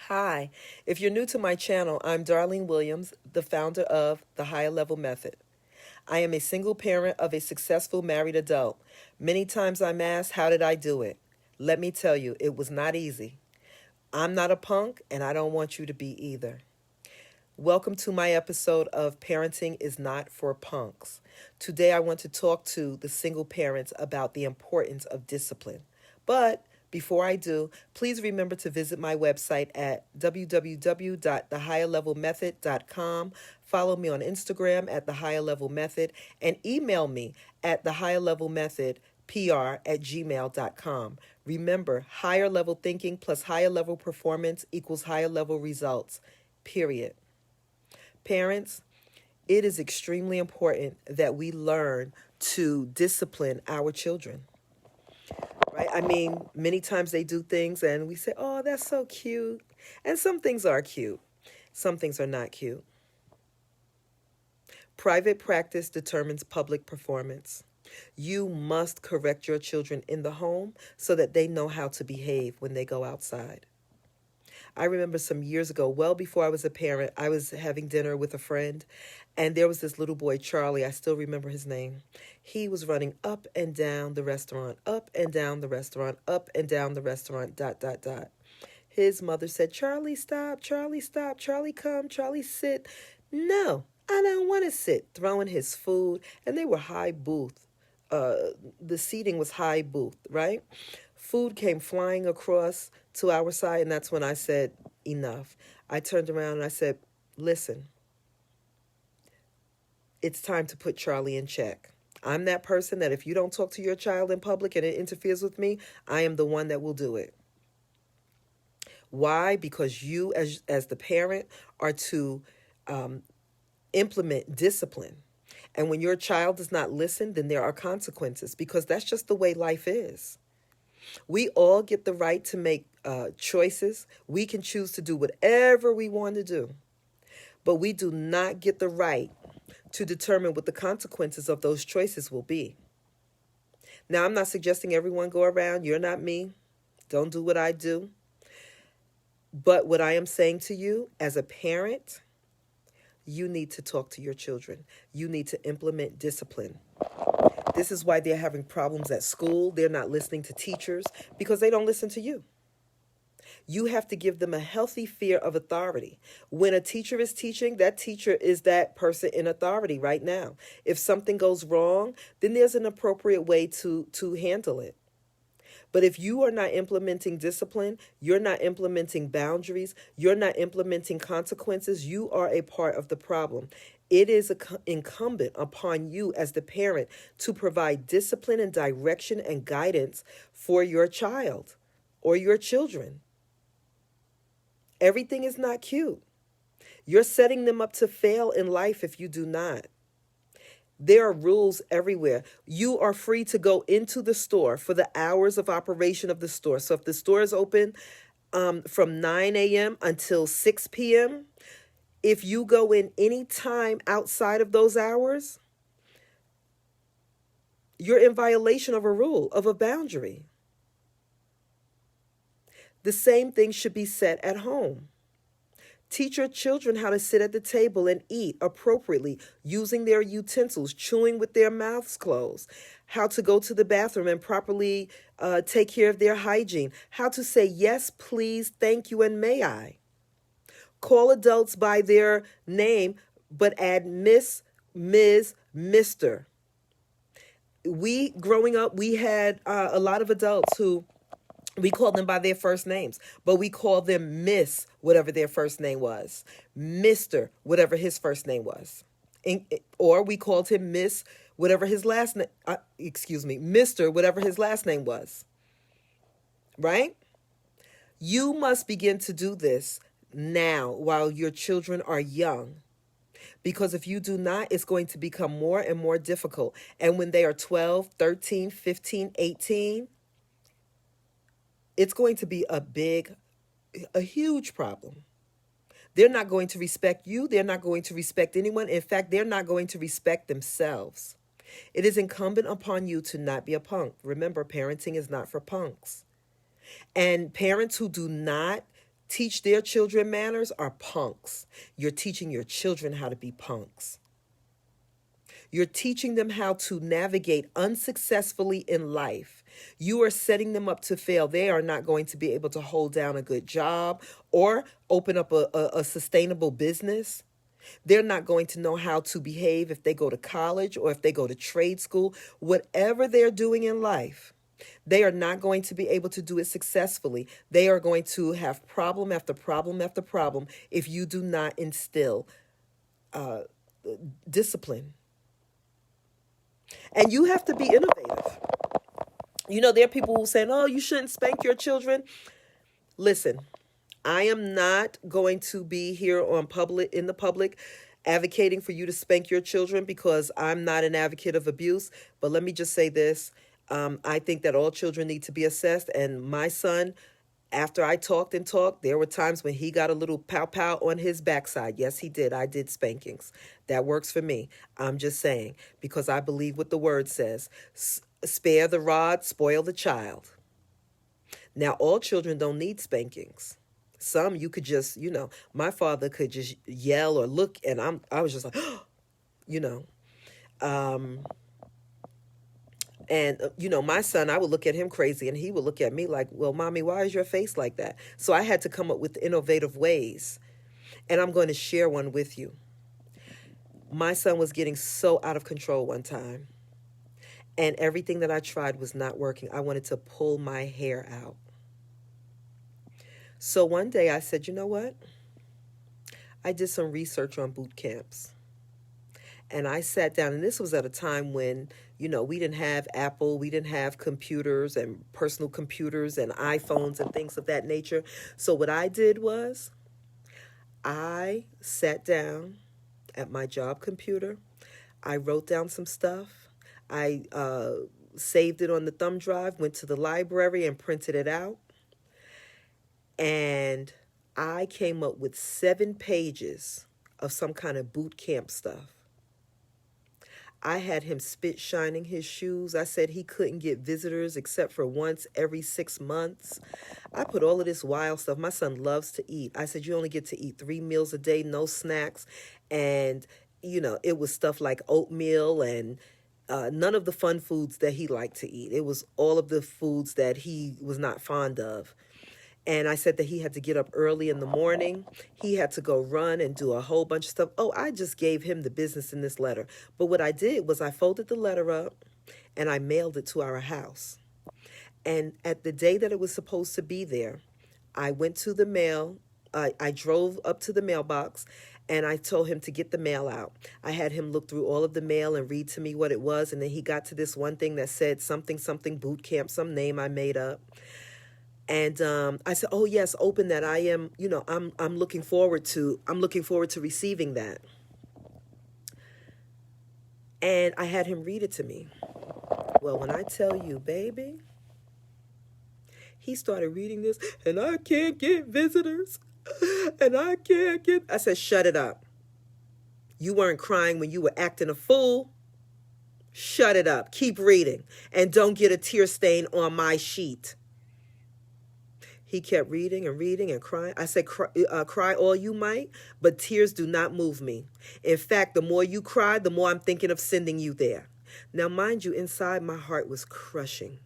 Hi, if you're new to my channel, I'm Darlene Williams, the founder of the Higher Level Method. I am a single parent of a successful married adult. Many times I'm asked, how did I do it? Let me tell you, it was not easy. I'm not a punk, and I don't want you to be either. Welcome to my episode of Parenting is Not for Punks. Today I want to talk to the single parents about the importance of discipline. But before I do, please remember to visit my website at www.thehigherlevelmethod.com. Follow me on Instagram at The Higher Level Method and email me at thehigherlevelmethodpr@gmail.com. Remember, higher level thinking plus higher level performance equals higher level results, period. Parents, it is extremely important that we learn to discipline our children. Right? I mean, many times they do things and we say, oh, that's so cute. And some things are cute, some things are not cute. Private practice determines public performance. You must correct your children in the home so that they know how to behave when they go outside. I remember some years ago, well before I was a parent, I was having dinner with a friend, and there was this little boy, Charlie. I still remember his name. He was running up and down the restaurant, up and down the restaurant, up and down the restaurant, dot, dot, dot. His mother said, Charlie, stop, Charlie, stop, Charlie, come, Charlie, sit. No, I don't want to sit. Throwing his food, and they were high booth. The seating was high booth, right? Food came flying across to our side, and that's when I said, enough. I turned around and I said, listen, it's time to put Charlie in check. I'm that person that if you don't talk to your child in public and it interferes with me, I am the one that will do it. Why? Because you, as the parent, are to implement discipline. And when your child does not listen, then there are consequences, because that's just the way life is. We all get the right to make choices. We can choose to do whatever we want to do. But we do not get the right to determine what the consequences of those choices will be. Now, I'm not suggesting everyone go around, you're not me, don't do what I do. But what I am saying to you as a parent, you need to talk to your children. You need to implement discipline. This is why they're having problems at school. They're not listening to teachers because they don't listen to you. You have to give them a healthy fear of authority. When a teacher is teaching, that teacher is that person in authority right now. If something goes wrong, then there's an appropriate way to handle it. But if you are not implementing discipline, you're not implementing boundaries, you're not implementing consequences, you are a part of the problem. It is incumbent upon you as the parent to provide discipline and direction and guidance for your child or your children. Everything is not cute. You're setting them up to fail in life if you do not. There are rules everywhere. You are free to go into the store for the hours of operation of the store. So if the store is open from 9 a.m. until 6 p.m., if you go in any time outside of those hours, you're in violation of a rule, of a boundary. The same thing should be set at home. Teach your children how to sit at the table and eat appropriately, using their utensils, chewing with their mouths closed, how to go to the bathroom and properly take care of their hygiene, how to say yes, please, thank you, and may I. Call adults by their name, but add Miss, Ms., Mr. Growing up, we had a lot of adults who we called them by their first names, but we called them Miss, whatever their first name was, Mr., whatever his first name was. Or we called him Miss, whatever his last name, Mr., whatever his last name was. Right? You must begin to do this now while your children are young. Because if you do not, it's going to become more and more difficult. And when they are 12, 13, 15, 18, it's going to be a huge problem. They're not going to respect you. They're not going to respect anyone. In fact, they're not going to respect themselves. It is incumbent upon you to not be a punk. Remember, parenting is not for punks. And parents who do not teach their children manners are punks. You're teaching your children how to be punks. You're teaching them how to navigate unsuccessfully in life. You are setting them up to fail. They are not going to be able to hold down a good job or open up a sustainable business. They're not going to know how to behave if they go to college or if they go to trade school. Whatever they're doing in life, they are not going to be able to do it successfully. They are going to have problem after problem after problem if you do not instill discipline. And you have to be innovative. You know, there are people who say, oh, you shouldn't spank your children. Listen, I am not going to be here in the public advocating for you to spank your children because I'm not an advocate of abuse. But let me just say this. I think that all children need to be assessed. And my son, after I talked and talked, there were times when he got a little pow-pow on his backside. Yes, he did. I did spankings. That works for me. I'm just saying, because I believe what the word says. Spare the rod, spoil the child. Now, all children don't need spankings. Some you could just, my father could just yell or look, and I was just like, my son, I would look at him crazy, and he would look at me like, well, mommy, why is your face like that? So I had to come up with innovative ways, and I'm going to share one with you. My son was getting so out of control one time, and everything that I tried was not working. I wanted to pull my hair out. So one day I said, you know what? I did some research on boot camps. And I sat down, and this was at a time when, we didn't have Apple, we didn't have computers and personal computers and iPhones and things of that nature. So what I did was I sat down at my job computer. I wrote down some stuff. I saved it on the thumb drive, went to the library and printed it out. And I came up with 7 pages of some kind of boot camp stuff. I had him spit shining his shoes. I said he couldn't get visitors except for once every 6 months. I put all of this wild stuff. My son loves to eat. I said you only get to eat 3 meals a day, no snacks. And, it was stuff like oatmeal and none of the fun foods that he liked to eat. It was all of the foods that he was not fond of. And I said that he had to get up early in the morning. He had to go run and do a whole bunch of stuff. Oh, I just gave him the business in this letter. But what I did was I folded the letter up and I mailed it to our house. And at the day that it was supposed to be there, I went to the mail. I drove up to the mailbox and I told him to get the mail out. I had him look through all of the mail and read to me what it was. And then he got to this one thing that said something boot camp, some name I made up. And I said, "Oh yes, open that. I am, I'm looking forward to receiving that." And I had him read it to me. Well, when I tell you, baby, he started reading this, and I can't get visitors, and I can't get. I said, "Shut it up. You weren't crying when you were acting a fool. Shut it up. Keep reading, and don't get a tear stain on my sheet." He kept reading and crying. I said, cry all you might, but tears do not move me. In fact, the more you cry, the more I'm thinking of sending you there. Now, mind you, inside my heart was crushing.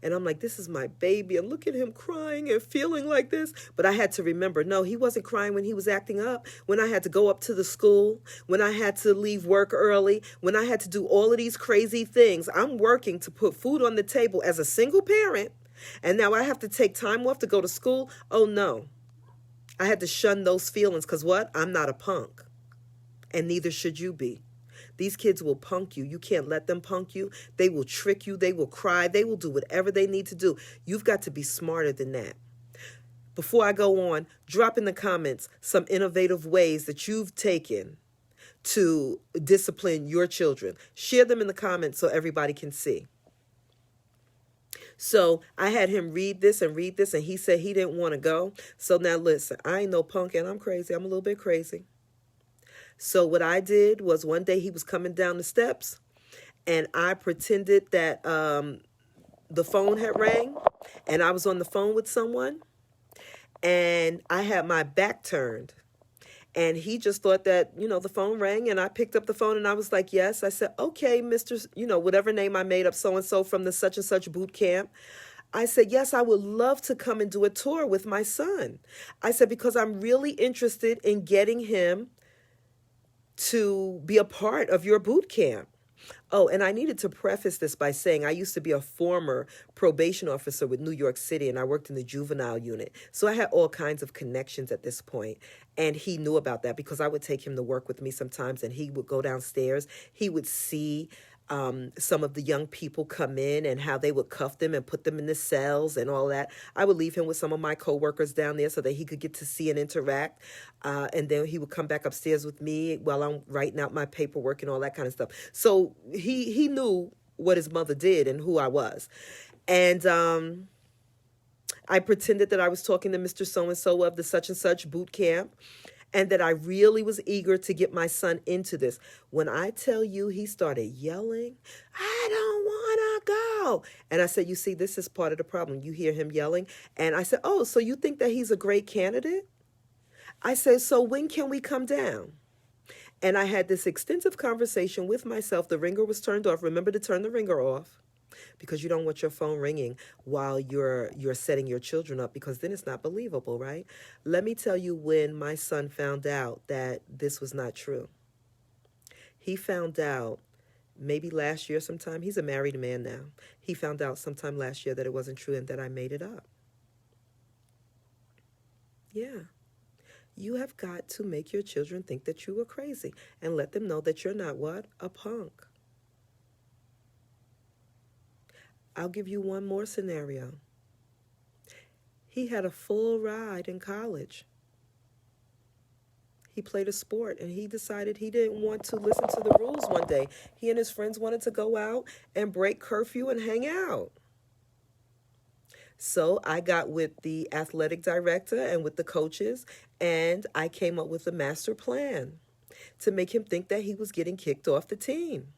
And I'm like, this is my baby. And look at him crying and feeling like this. But I had to remember, no, he wasn't crying when he was acting up. When I had to go up to the school, when I had to leave work early, when I had to do all of these crazy things. I'm working to put food on the table as a single parent. And now I have to take time off to go to school. Oh, no. I had to shun those feelings because what? I'm not a punk. And neither should you be. These kids will punk you. You can't let them punk you. They will trick you. They will cry. They will do whatever they need to do. You've got to be smarter than that. Before I go on, drop in the comments some innovative ways that you've taken to discipline your children. Share them in the comments so everybody can see. So I had him read this, and he said he didn't want to go. So now listen, I ain't no punk, and I'm crazy. I'm a little bit crazy. So what I did was one day he was coming down the steps, and I pretended that the phone had rang, and I was on the phone with someone, And I had my back turned. And he just thought that, the phone rang, and I picked up the phone and I was like, yes. I said, okay, Mr., whatever name I made up, so-and-so from the such and such boot camp. I said, yes, I would love to come and do a tour with my son. I said, because I'm really interested in getting him to be a part of your boot camp. Oh, and I needed to preface this by saying I used to be a former probation officer with New York City, and I worked in the juvenile unit. So I had all kinds of connections at this point. And he knew about that because I would take him to work with me sometimes, and he would go downstairs. He would see some of the young people come in and how they would cuff them and put them in the cells and all that. I would leave him with some of my coworkers down there so that he could get to see and interact. And then he would come back upstairs with me while I'm writing out my paperwork and all that kind of stuff. So he knew what his mother did and who I was. And I pretended that I was talking to Mr. So-and-so of the such and such boot camp, and that I really was eager to get my son into this. When I tell you he started yelling, I don't want to go. And I said, you see, this is part of the problem. You hear him yelling. And I said, oh, so you think that he's a great candidate? I said, so when can we come down? And I had this extensive conversation with myself. The ringer was turned off. Remember to turn the ringer off, because you don't want your phone ringing while you're setting your children up, because then it's not believable, right? Let me tell you when my son found out that this was not true. He found out maybe last year sometime. He's a married man now. He found out sometime last year that it wasn't true and that I made it up. Yeah. You have got to make your children think that you are crazy and let them know that you're not what? A punk. I'll give you one more scenario. He had a full ride in college. He played a sport and he decided he didn't want to listen to the rules one day. He and his friends wanted to go out and break curfew and hang out. So I got with the athletic director and with the coaches, and I came up with a master plan to make him think that he was getting kicked off the team.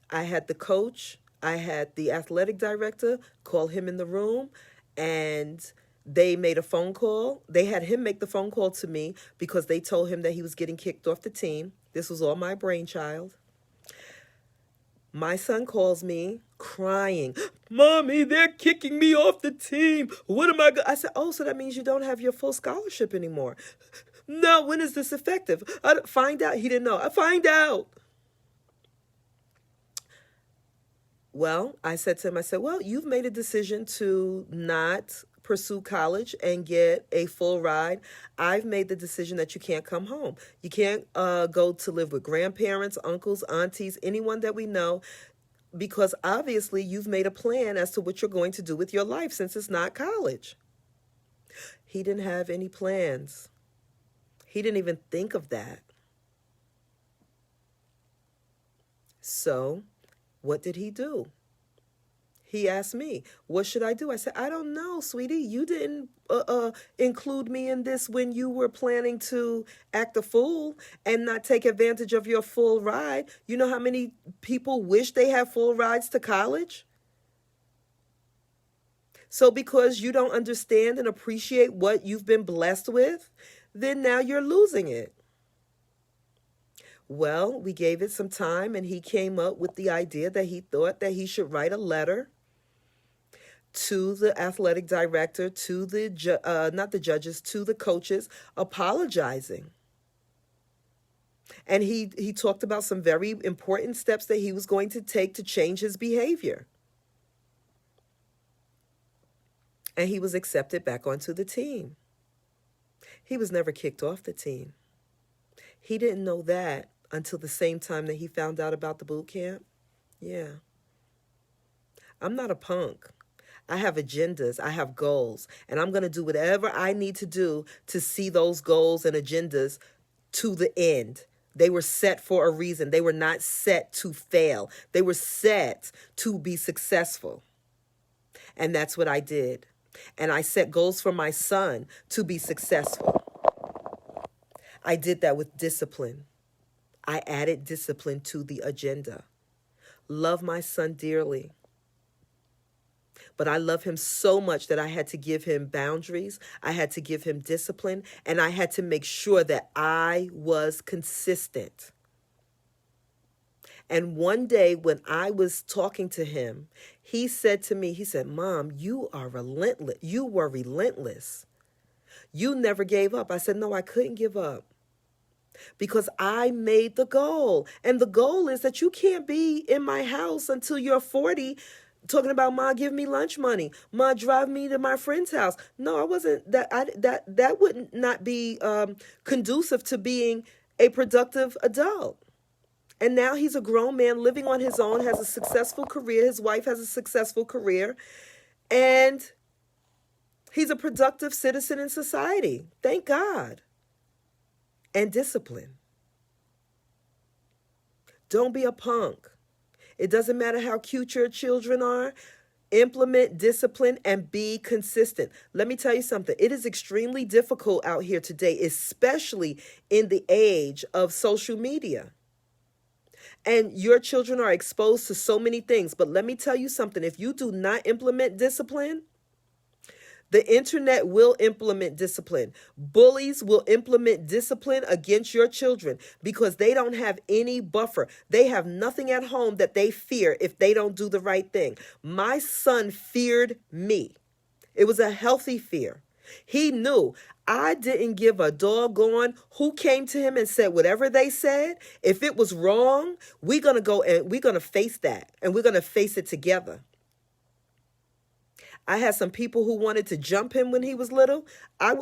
I had the coach, I had the athletic director call him in the room, and they made a phone call. They had him make the phone call to me because they told him that he was getting kicked off the team. This was all my brainchild. My son calls me crying, Mommy, they're kicking me off the team. What am I I said, oh, so that means you don't have your full scholarship anymore. No, when is this effective? Find out. He didn't know. Find out. Well, I said to him, well, you've made a decision to not pursue college and get a full ride. I've made the decision that you can't come home. You can't go to live with grandparents, uncles, aunties, anyone that we know, because obviously you've made a plan as to what you're going to do with your life since it's not college. He didn't have any plans. He didn't even think of that. So what did he do? He asked me, what should I do? I said, I don't know, sweetie. You didn't include me in this when you were planning to act a fool and not take advantage of your full ride. You know how many people wish they had full rides to college? So because you don't understand and appreciate what you've been blessed with, then now you're losing it. Well, we gave it some time, and he came up with the idea that he thought that he should write a letter to the athletic director, to the not the judges, to the coaches, apologizing. And he talked about some very important steps that he was going to take to change his behavior. And he was accepted back onto the team. He was never kicked off the team. He didn't know that until the same time that he found out about the boot camp. Yeah. I'm not a punk. I have agendas. I have goals. And I'm going to do whatever I need to do to see those goals and agendas to the end. They were set for a reason. They were not set to fail. They were set to be successful. And that's what I did. And I set goals for my son to be successful. I did that with discipline. I added discipline to the agenda. Love my son dearly. But I love him so much that I had to give him boundaries. I had to give him discipline. And I had to make sure that I was consistent. And one day when I was talking to him, he said to me, he said, Mom, you are relentless. You were relentless. You never gave up. I said, no, I couldn't give up because I made the goal. And the goal is that you can't be in my house until you're 40 talking about, Ma, give me lunch money. Ma, drive me to my friend's house. No, I wasn't. That would not be conducive to being a productive adult. And now he's a grown man living on his own, has a successful career. His wife has a successful career. And he's a productive citizen in society. Thank God. And discipline. Don't be a punk. It doesn't matter how cute your children are. Implement discipline and be consistent. Let me tell you something. It is extremely difficult out here today, especially in the age of social media. And your children are exposed to so many things. But let me tell you something. If you do not implement discipline, the internet will implement discipline. Bullies will implement discipline against your children because they don't have any buffer. They have nothing at home that they fear if they don't do the right thing. My son feared me. It was a healthy fear. He knew I didn't give a doggone who came to him and said whatever they said. If it was wrong, we're going to go and we're going to face that, and we're going to face it together. I had some people who wanted to jump him when he was little.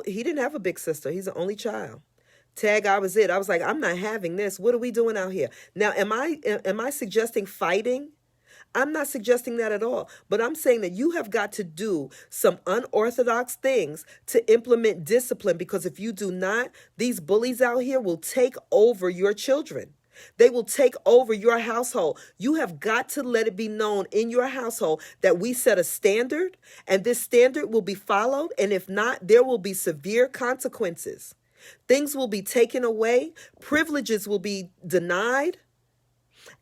He didn't have a big sister. He's an only child. Tag, I was it. I was like, I'm not having this. What are we doing out here? Now, am I suggesting fighting? I'm not suggesting that at all. But I'm saying that you have got to do some unorthodox things to implement discipline, because if you do not, these bullies out here will take over your children. They will take over your household. You have got to let it be known in your household that we set a standard, and this standard will be followed. And if not, there will be severe consequences. Things will be taken away. Privileges will be denied.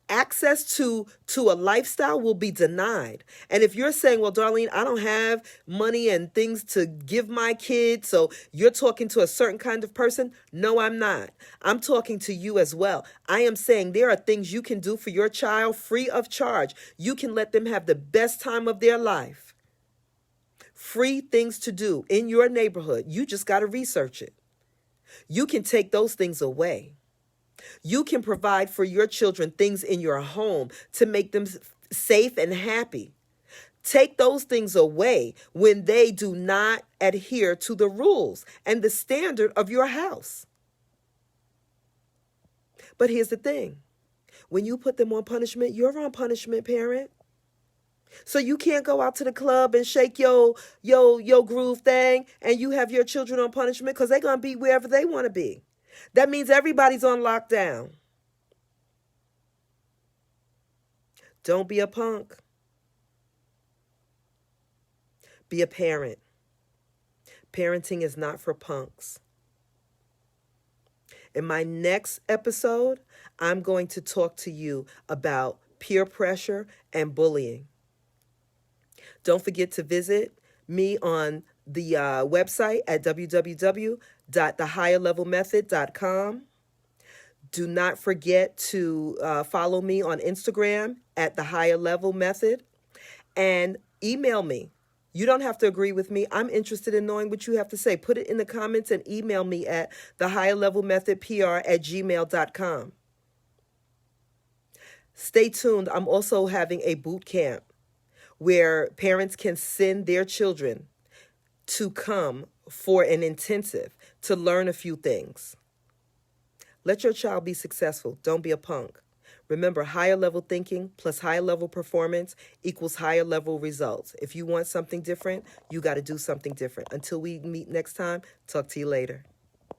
Access to a lifestyle will be denied. And if you're saying, well, Darlene, I don't have money and things to give my kids, so you're talking to a certain kind of person. No, I'm not. I'm talking to you as well. I am saying there are things you can do for your child free of charge. You can let them have the best time of their life. Free things to do in your neighborhood. You just got to research it. You can take those things away. You can provide for your children things in your home to make them safe and happy. Take those things away when they do not adhere to the rules and the standard of your house. But here's the thing. When you put them on punishment, you're on punishment, parent. So you can't go out to the club and shake your groove thing and you have your children on punishment, because they're going to be wherever they want to be. That means everybody's on lockdown. Don't be a punk. Be a parent. Parenting is not for punks. In my next episode, I'm going to talk to you about peer pressure and bullying. Don't forget to visit me on the website at www.thehigherlevelmethod.com. Do not forget to follow me on Instagram at The Higher Level Method, and email me. You don't have to agree with me. I'm interested in knowing what you have to say. Put it in the comments and email me at thehigherlevelmethodpr@gmail.com. Stay tuned. I'm also having a boot camp where parents can send their children to come for an intensive to learn a few things. Let your child be successful. Don't be a punk. Remember, higher level thinking plus higher level performance equals higher level results. If you want something different, you got to do something different. Until we meet next time, talk to you later.